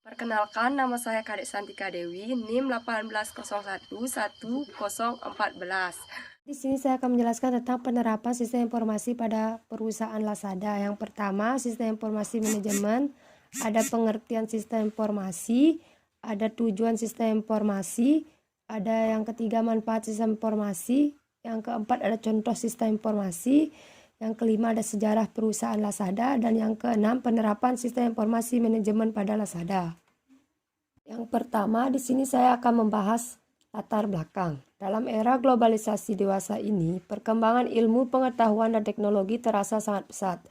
Perkenalkan, nama saya Kadek Santika Dewi, NIM 1811114. Di sini saya akan menjelaskan tentang penerapan sistem informasi pada perusahaan Lazada. Yang pertama, sistem informasi manajemen, ada pengertian sistem informasi, ada tujuan sistem informasi, ada yang ketiga manfaat sistem informasi, yang keempat ada contoh sistem informasi, yang kelima ada sejarah perusahaan Lazada, dan yang keenam penerapan sistem informasi manajemen pada Lazada. Yang pertama, di sini saya akan membahas latar belakang. Dalam era globalisasi dewasa ini, perkembangan ilmu, pengetahuan, dan teknologi terasa sangat pesat,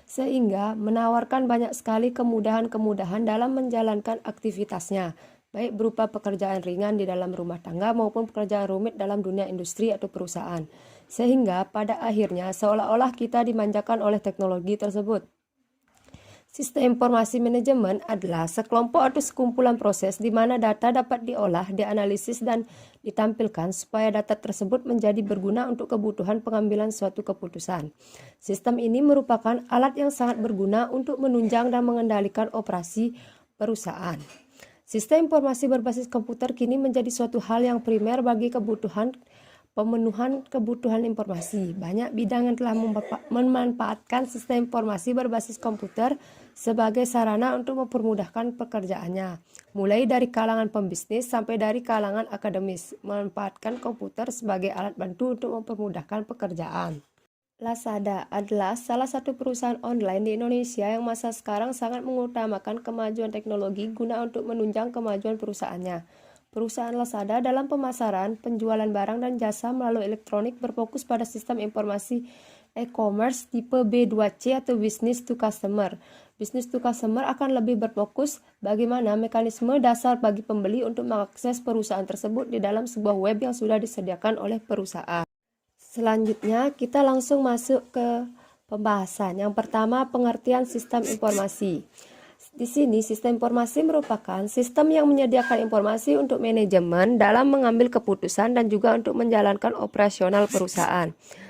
sehingga menawarkan banyak sekali kemudahan-kemudahan dalam menjalankan aktivitasnya, baik berupa pekerjaan ringan di dalam rumah tangga maupun pekerjaan rumit dalam dunia industri atau perusahaan. Sehingga pada akhirnya seolah-olah kita dimanjakan oleh teknologi tersebut. Sistem informasi manajemen adalah sekelompok atau sekumpulan proses di mana data dapat diolah, dianalisis, dan ditampilkan supaya data tersebut menjadi berguna untuk kebutuhan pengambilan suatu keputusan. Sistem ini merupakan alat yang sangat berguna untuk menunjang dan mengendalikan operasi perusahaan. Sistem informasi berbasis komputer kini menjadi suatu hal yang primer bagi pemenuhan kebutuhan informasi. Banyak bidang yang telah memanfaatkan sistem informasi berbasis komputer sebagai sarana untuk mempermudahkan pekerjaannya. Mulai dari kalangan pembisnis sampai dari kalangan akademis, memanfaatkan komputer sebagai alat bantu untuk mempermudahkan pekerjaan. Lazada adalah salah satu perusahaan online di Indonesia yang masa sekarang sangat mengutamakan kemajuan teknologi guna untuk menunjang kemajuan perusahaannya. Perusahaan Lazada dalam pemasaran, penjualan barang dan jasa melalui elektronik berfokus pada sistem informasi e-commerce tipe B2C atau business to customer. Business to customer akan lebih berfokus bagaimana mekanisme dasar bagi pembeli untuk mengakses perusahaan tersebut di dalam sebuah web yang sudah disediakan oleh perusahaan. Selanjutnya, kita langsung masuk ke pembahasan. Yang pertama, pengertian sistem informasi. Di sini, sistem informasi merupakan sistem yang menyediakan informasi untuk manajemen dalam mengambil keputusan dan juga untuk menjalankan operasional perusahaan.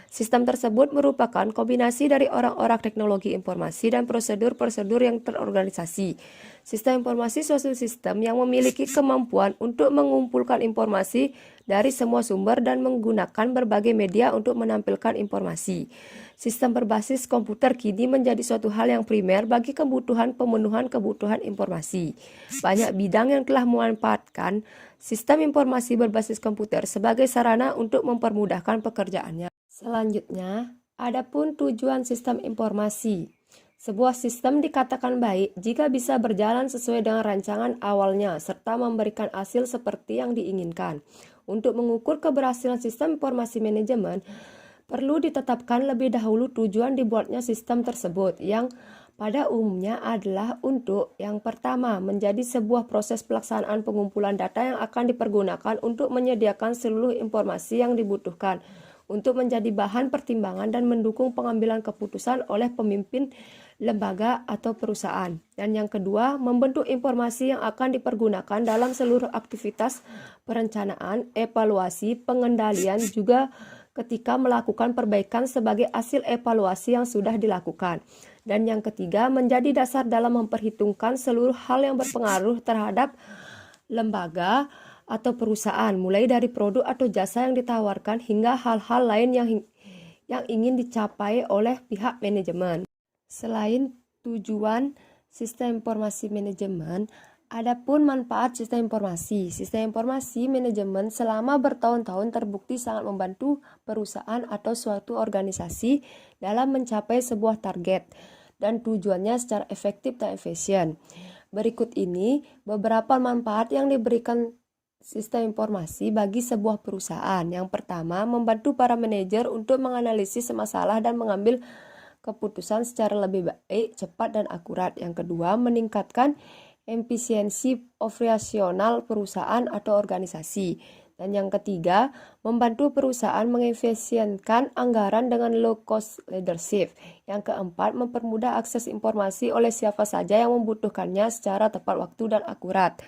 Sistem tersebut merupakan kombinasi dari orang-orang teknologi informasi dan prosedur-prosedur yang terorganisasi. Sistem informasi suatu sistem yang memiliki kemampuan untuk mengumpulkan informasi dari semua sumber dan menggunakan berbagai media untuk menampilkan informasi. Sistem berbasis komputer kini menjadi suatu hal yang primer bagi pemenuhan kebutuhan informasi. Banyak bidang yang telah memanfaatkan sistem informasi berbasis komputer sebagai sarana untuk mempermudahkan pekerjaannya. Selanjutnya, adapun tujuan sistem informasi. Sebuah sistem dikatakan baik jika bisa berjalan sesuai dengan rancangan awalnya serta memberikan hasil seperti yang diinginkan. Untuk mengukur keberhasilan sistem informasi manajemen, perlu ditetapkan lebih dahulu tujuan dibuatnya sistem tersebut, yang pada umumnya adalah untuk yang pertama, menjadi sebuah proses pelaksanaan pengumpulan data yang akan dipergunakan untuk menyediakan seluruh informasi yang dibutuhkan untuk menjadi bahan pertimbangan dan mendukung pengambilan keputusan oleh pemimpin lembaga atau perusahaan. Dan yang kedua, membentuk informasi yang akan dipergunakan dalam seluruh aktivitas perencanaan, evaluasi, pengendalian, juga ketika melakukan perbaikan sebagai hasil evaluasi yang sudah dilakukan. Dan yang ketiga, menjadi dasar dalam memperhitungkan seluruh hal yang berpengaruh terhadap lembaga atau perusahaan, mulai dari produk atau jasa yang ditawarkan hingga hal-hal lain yang ingin dicapai oleh pihak manajemen. Selain tujuan sistem informasi manajemen, adapun manfaat sistem informasi. Sistem informasi manajemen selama bertahun-tahun terbukti sangat membantu perusahaan atau suatu organisasi dalam mencapai sebuah target dan tujuannya secara efektif dan efisien. Berikut ini beberapa manfaat yang diberikan sistem informasi bagi sebuah perusahaan. Yang pertama, membantu para manajer untuk menganalisis masalah dan mengambil keputusan secara lebih baik, cepat, dan akurat. Yang kedua, meningkatkan efisiensi operasional perusahaan atau organisasi. Dan yang ketiga, membantu perusahaan mengefisienkan anggaran dengan low cost leadership. Yang keempat, mempermudah akses informasi oleh siapa saja yang membutuhkannya secara tepat waktu dan akurat.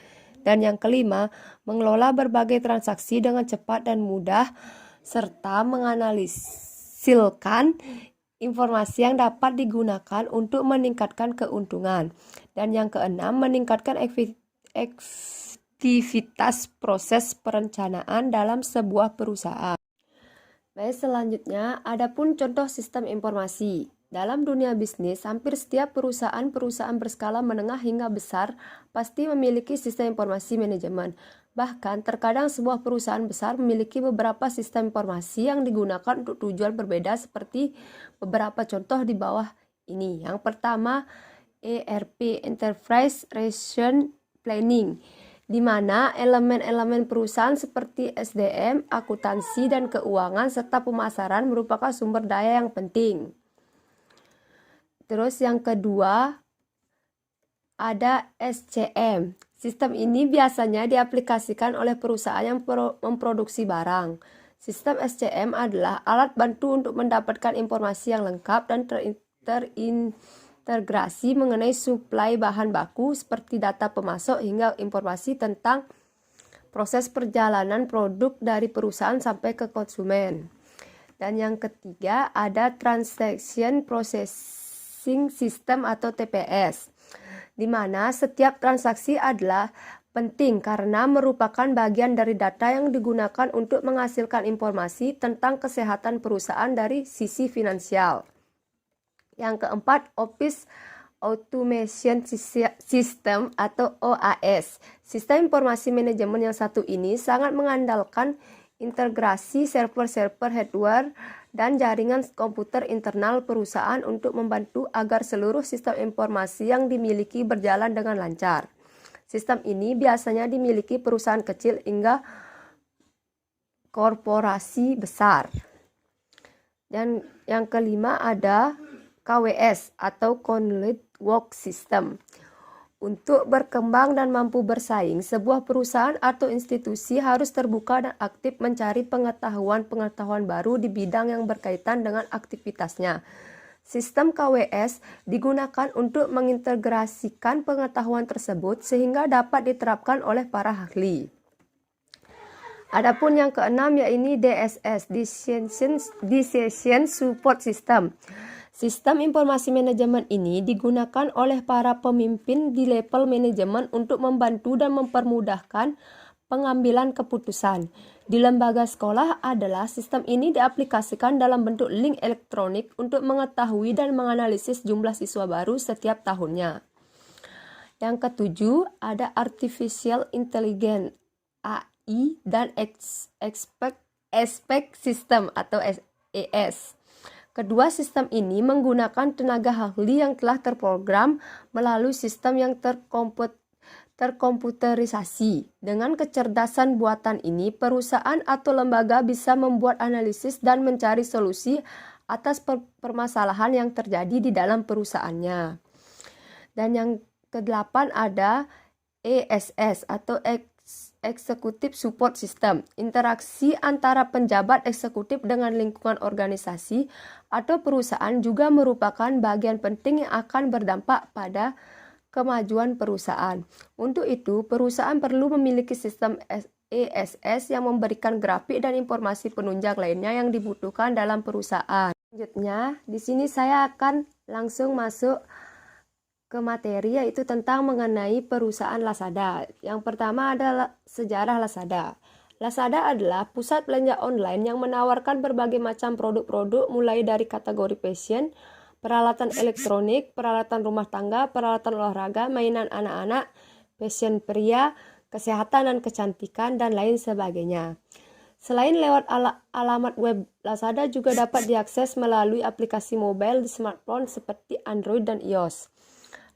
Dan yang kelima, mengelola berbagai transaksi dengan cepat dan mudah, serta menganalisilkan informasi yang dapat digunakan untuk meningkatkan keuntungan. Dan yang keenam, meningkatkan efektivitas proses perencanaan dalam sebuah perusahaan. Baik, selanjutnya, adapun contoh sistem informasi. Dalam dunia bisnis, hampir setiap perusahaan berskala menengah hingga besar pasti memiliki sistem informasi manajemen. Bahkan, terkadang sebuah perusahaan besar memiliki beberapa sistem informasi yang digunakan untuk tujuan berbeda seperti beberapa contoh di bawah ini. Yang pertama, ERP, Enterprise Resource Planning, di mana elemen-elemen perusahaan seperti SDM, akuntansi, dan keuangan, serta pemasaran merupakan sumber daya yang penting. Terus yang kedua, ada SCM. Sistem ini biasanya diaplikasikan oleh perusahaan yang memproduksi barang. Sistem SCM adalah alat bantu untuk mendapatkan informasi yang lengkap dan terintegrasi mengenai suplai bahan baku seperti data pemasok hingga informasi tentang proses perjalanan produk dari perusahaan sampai ke konsumen. Dan yang ketiga, ada Transaction Processing System atau TPS, di mana setiap transaksi adalah penting karena merupakan bagian dari data yang digunakan untuk menghasilkan informasi tentang kesehatan perusahaan dari sisi finansial. Yang keempat, Office Automation System atau OAS. Sistem informasi manajemen yang satu ini sangat mengandalkan integrasi server-server hardware dan jaringan komputer internal perusahaan untuk membantu agar seluruh sistem informasi yang dimiliki berjalan dengan lancar. Sistem ini biasanya dimiliki perusahaan kecil hingga korporasi besar. Dan yang kelima ada KWS atau Connected Work System. Untuk berkembang dan mampu bersaing, sebuah perusahaan atau institusi harus terbuka dan aktif mencari pengetahuan-pengetahuan baru di bidang yang berkaitan dengan aktivitasnya. Sistem KWS digunakan untuk mengintegrasikan pengetahuan tersebut sehingga dapat diterapkan oleh para ahli. Adapun yang keenam yaitu DSS, Decision Support System. Sistem informasi manajemen ini digunakan oleh para pemimpin di level manajemen untuk membantu dan mempermudahkan pengambilan keputusan. Di lembaga sekolah adalah sistem ini diaplikasikan dalam bentuk link elektronik untuk mengetahui dan menganalisis jumlah siswa baru setiap tahunnya. Yang ketujuh ada Artificial Intelligence AI dan Expect System atau ES. Kedua sistem ini menggunakan tenaga ahli yang telah terprogram melalui sistem yang terkomputerisasi. Dengan kecerdasan buatan ini, perusahaan atau lembaga bisa membuat analisis dan mencari solusi atas permasalahan yang terjadi di dalam perusahaannya. Dan yang kedelapan ada ESS atau Executive Support System. Interaksi antara penjabat eksekutif dengan lingkungan organisasi atau perusahaan juga merupakan bagian penting yang akan berdampak pada kemajuan perusahaan. Untuk itu, perusahaan perlu memiliki sistem ESS yang memberikan grafik dan informasi penunjang lainnya yang dibutuhkan dalam perusahaan. Selanjutnya, di sini saya akan langsung masuk ke materi yaitu tentang mengenai perusahaan Lazada. Yang pertama adalah sejarah Lazada. Lazada adalah pusat belanja online yang menawarkan berbagai macam produk-produk mulai dari kategori fashion, peralatan elektronik, peralatan rumah tangga, peralatan olahraga, mainan anak-anak, fashion pria, kesehatan dan kecantikan, dan lain sebagainya. Selain lewat alamat web, Lazada juga dapat diakses melalui aplikasi mobile di smartphone seperti Android dan iOS.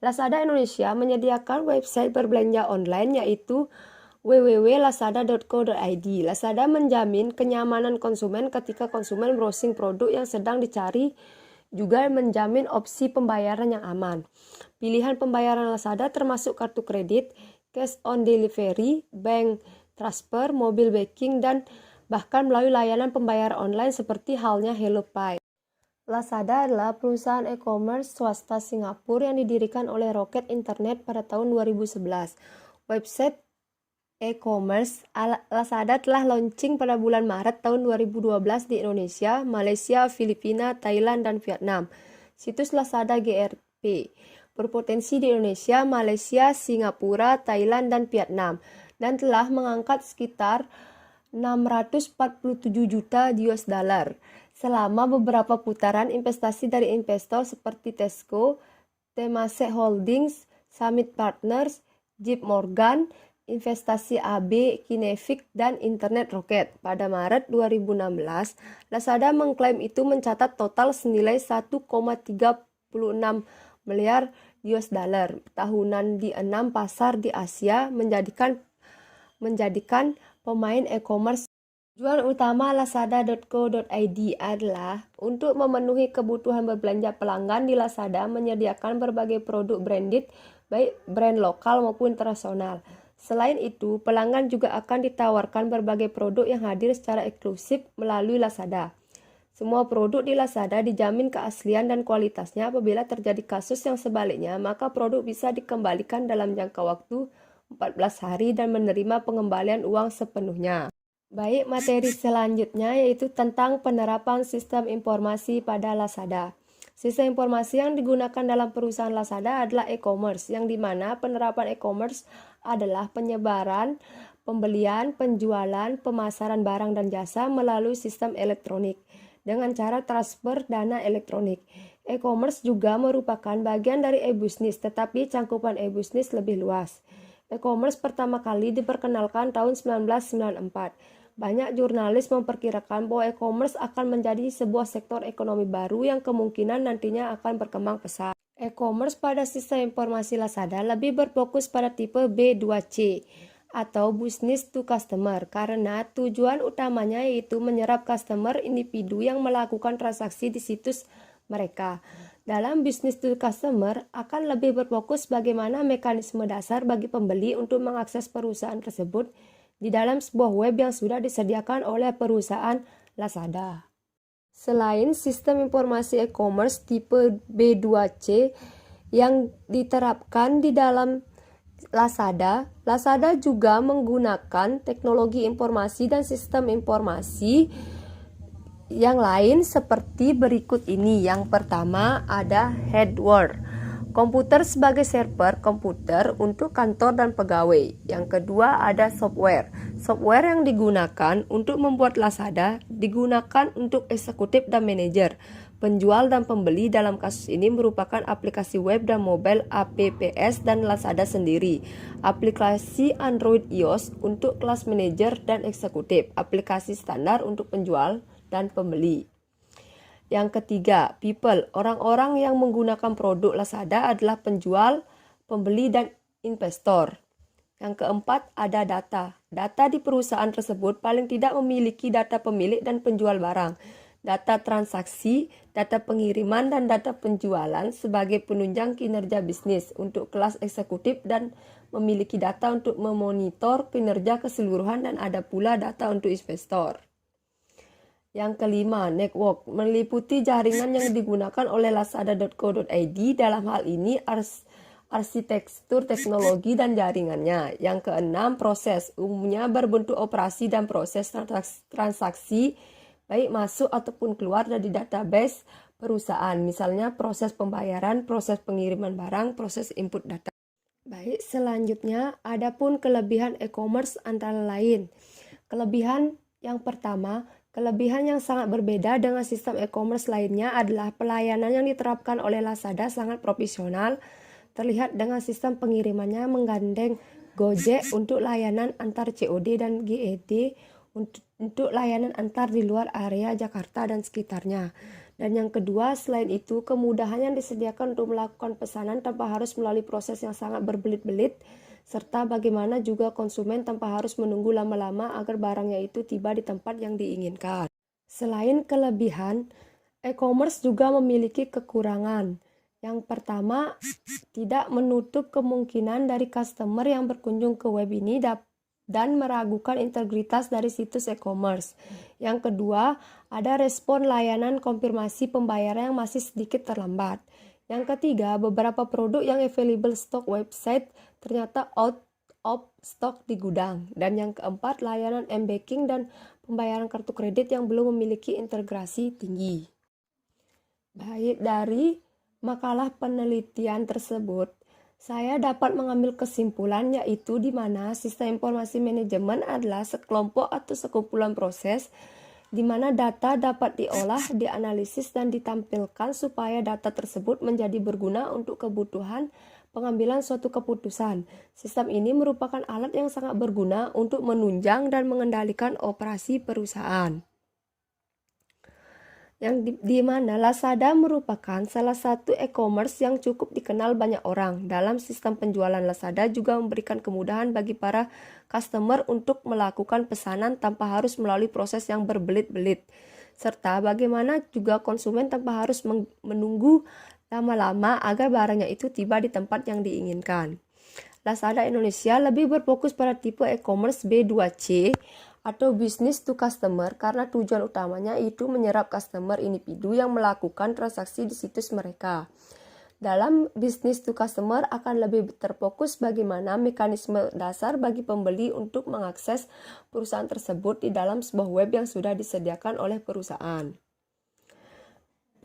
Lazada Indonesia menyediakan website berbelanja online yaitu www.lazada.co.id. Lazada menjamin kenyamanan konsumen ketika konsumen browsing produk yang sedang dicari, juga menjamin opsi pembayaran yang aman. Pilihan pembayaran Lazada termasuk kartu kredit, cash on delivery, bank transfer, mobile banking, dan bahkan melalui layanan pembayaran online seperti halnya HelloPay. Lazada adalah perusahaan e-commerce swasta Singapura yang didirikan oleh Rocket Internet pada tahun 2011. Website e-commerce Lazada telah launching pada bulan Maret tahun 2012 di Indonesia, Malaysia, Filipina, Thailand, dan Vietnam. Situs Lazada GRP. berpotensi di Indonesia, Malaysia, Singapura, Thailand, dan Vietnam, dan telah mengangkat sekitar 647 juta US dollar selama beberapa putaran investasi dari investor seperti Tesco, Temasek Holdings, Summit Partners, JP Morgan, investasi AB, Kinetic, dan Internet Rocket. Pada Maret 2016, Lazada mengklaim itu mencatat total senilai 1,36 miliar US dollar tahunan di 6 pasar di Asia, menjadikan pemain e-commerce. Tujuan utama lazada.co.id adalah untuk memenuhi kebutuhan berbelanja pelanggan di Lazada, menyediakan berbagai produk branded, baik brand lokal maupun internasional. Selain itu, pelanggan juga akan ditawarkan berbagai produk yang hadir secara eksklusif melalui Lazada. Semua produk di Lazada dijamin keaslian dan kualitasnya. Apabila terjadi kasus yang sebaliknya, maka produk bisa dikembalikan dalam jangka waktu 14 hari dan menerima pengembalian uang sepenuhnya. Baik, materi selanjutnya yaitu tentang penerapan sistem informasi pada Lazada. Sistem informasi yang digunakan dalam perusahaan Lazada adalah e-commerce, yang dimana penerapan e-commerce adalah penyebaran, pembelian, penjualan, pemasaran barang dan jasa melalui sistem elektronik dengan cara transfer dana elektronik. E-commerce juga merupakan bagian dari e-business, tetapi cangkupan e-business lebih luas. E-commerce pertama kali diperkenalkan tahun 1994. Banyak jurnalis memperkirakan bahwa e-commerce akan menjadi sebuah sektor ekonomi baru yang kemungkinan nantinya akan berkembang pesat. E-commerce pada sistem informasi Lazada lebih berfokus pada tipe B2C atau business to customer, karena tujuan utamanya yaitu menyerap customer individu yang melakukan transaksi di situs mereka. Dalam business to customer akan lebih berfokus bagaimana mekanisme dasar bagi pembeli untuk mengakses perusahaan tersebut di dalam sebuah web yang sudah disediakan oleh perusahaan Lazada. Selain sistem informasi e-commerce tipe B2C yang diterapkan di dalam Lazada, Lazada juga menggunakan teknologi informasi dan sistem informasi yang lain seperti berikut ini. Yang pertama ada hardware, komputer sebagai server komputer untuk kantor dan pegawai. Yang kedua ada software. Software yang digunakan untuk membuat Lazada digunakan untuk eksekutif dan manajer. Penjual dan pembeli dalam kasus ini merupakan aplikasi web dan mobile apps dan Lazada sendiri. Aplikasi Android iOS untuk kelas manajer dan eksekutif. Aplikasi standar untuk penjual dan pembeli. Yang ketiga, people. Orang-orang yang menggunakan produk Lazada adalah penjual, pembeli, dan investor. Yang keempat, ada data. Data di perusahaan tersebut paling tidak memiliki data pemilik dan penjual barang, data transaksi, data pengiriman, dan data penjualan sebagai penunjang kinerja bisnis untuk kelas eksekutif, dan memiliki data untuk memonitor kinerja keseluruhan, dan ada pula data untuk investor. Yang kelima, network, meliputi jaringan yang digunakan oleh lazada.co.id, dalam hal ini arsitektur teknologi dan jaringannya. Yang keenam, proses, umumnya berbentuk operasi dan proses transaksi, baik masuk ataupun keluar dari database perusahaan, misalnya proses pembayaran, proses pengiriman barang, proses input data. Baik, selanjutnya adapun kelebihan e-commerce antara lain. Kelebihan yang pertama, kelebihan yang sangat berbeda dengan sistem e-commerce lainnya adalah pelayanan yang diterapkan oleh Lazada sangat profesional. Terlihat dengan sistem pengirimannya menggandeng Gojek untuk layanan antar COD dan GED untuk layanan antar di luar area Jakarta dan sekitarnya. Dan yang kedua, selain itu, kemudahan yang disediakan untuk melakukan pesanan tanpa harus melalui proses yang sangat berbelit-belit, serta bagaimana juga konsumen tanpa harus menunggu lama-lama agar barangnya itu tiba di tempat yang diinginkan. Selain kelebihan, e-commerce juga memiliki kekurangan. Yang pertama, tidak menutup kemungkinan dari customer yang berkunjung ke web ini dan meragukan integritas dari situs e-commerce. Yang kedua, ada respon layanan konfirmasi pembayaran yang masih sedikit terlambat. Yang ketiga, beberapa produk yang available stock website ternyata out of stock di gudang. Dan yang keempat, layanan m-banking dan pembayaran kartu kredit yang belum memiliki integrasi tinggi. Baik, dari makalah penelitian tersebut, saya dapat mengambil kesimpulan yaitu di mana sistem informasi manajemen adalah sekelompok atau sekumpulan proses di mana data dapat diolah, dianalisis, dan ditampilkan supaya data tersebut menjadi berguna untuk kebutuhan pengambilan suatu keputusan. Sistem ini merupakan alat yang sangat berguna untuk menunjang dan mengendalikan operasi perusahaan. Yang di mana Lazada merupakan salah satu e-commerce yang cukup dikenal banyak orang. Dalam sistem penjualan Lazada juga memberikan kemudahan bagi para customer untuk melakukan pesanan tanpa harus melalui proses yang berbelit-belit. Serta bagaimana juga konsumen tanpa harus menunggu lama-lama agar barangnya itu tiba di tempat yang diinginkan. Lazada Indonesia lebih berfokus pada tipe e-commerce B2C atau business to customer karena tujuan utamanya itu menyerap customer individu yang melakukan transaksi di situs mereka. Dalam business to customer akan lebih terfokus bagaimana mekanisme dasar bagi pembeli untuk mengakses perusahaan tersebut di dalam sebuah web yang sudah disediakan oleh perusahaan.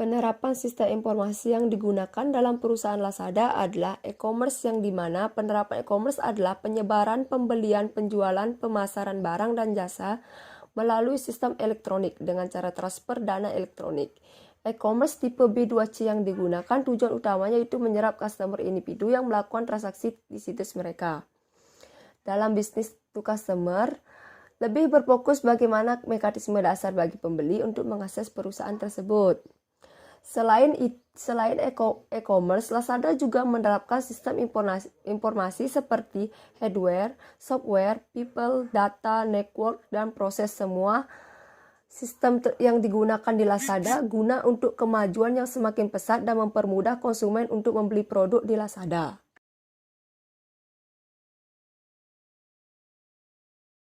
Penerapan sistem informasi yang digunakan dalam perusahaan Lazada adalah e-commerce yang dimana penerapan e-commerce adalah penyebaran, pembelian, penjualan, pemasaran barang dan jasa melalui sistem elektronik dengan cara transfer dana elektronik. E-commerce tipe B2C yang digunakan tujuan utamanya itu menyerap customer individu yang melakukan transaksi di situs mereka. Dalam business to customer, lebih berfokus bagaimana mekanisme dasar bagi pembeli untuk mengakses perusahaan tersebut. Selain e-commerce, Lazada juga menerapkan sistem informasi seperti hardware, software, people, data, network, dan proses. Semua sistem yang digunakan di Lazada guna untuk kemajuan yang semakin pesat dan mempermudah konsumen untuk membeli produk di Lazada.